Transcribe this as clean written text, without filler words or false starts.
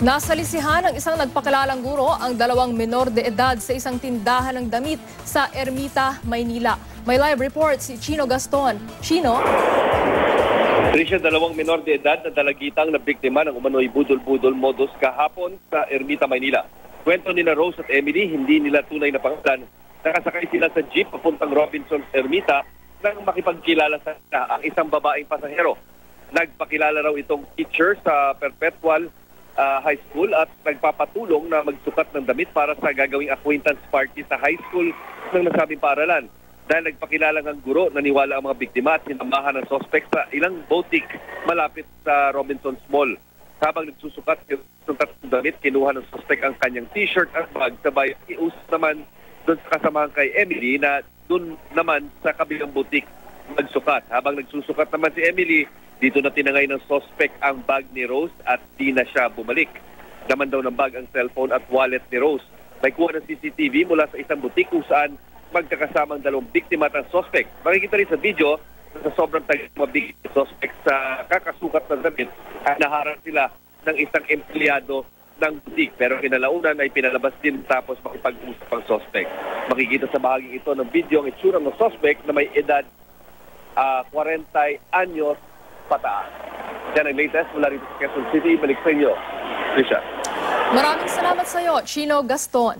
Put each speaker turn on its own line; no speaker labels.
Nasalisihan ng isang nagpakilalang guro ang dalawang menor de edad sa isang tindahan ng damit sa Ermita, Maynila. May live report si Chino Gaston. Chino?
Trisha, dalawang menor de edad na dalagitang na biktima ng umano'y budol-budol modus kahapon sa Ermita, Maynila. Kwento ni na Rose at Emily, hindi nila tunay na pangalan. Nakasakay sila sa jeep papuntang Robinsons, Ermita nang makipagkilala sa ang isang babaeng pasahero. Nagpakilala raw itong teacher sa Perpetual High School at nagpapatulong na magsukat ng damit para sa gagawing acquaintance party sa high school ng nasabing paaralan. Dahil nagpakilala ng guro, naniwala ang mga biktima at sinamahan ng suspect sa ilang boutique malapit sa Robinsons Mall. Habang nagsusukat ng damit, kinuha ng suspect ang kanyang t-shirt at bag, sabay iusap naman doon sa kasamahan kay Emily na doon naman sa kabilang boutique magsukat. Habang nagsusukat naman si Emily, dito na tinangay ng suspect ang bag ni Rose at di na siya bumalik. Naman daw ng bag ang cellphone at wallet ni Rose. May kuha ng CCTV mula sa isang butik kung saan magkakasamang dalawang biktima at ang suspect. Makikita rin sa video na sa sobrang tagal mabig suspect sa kakasukat ng damit at naharang sila ng isang empleyado ng butik. Pero kinalaunan ay pinalabas din tapos makipag-usap ang suspect. Makikita sa bahaging ito ng video ang itsura ng suspect na may edad 40 anyos pataas. Yan ang latest mula rito sa Quezon City. Balik sa inyo, Trisha.
Maraming salamat sa iyo, Chino Gaston.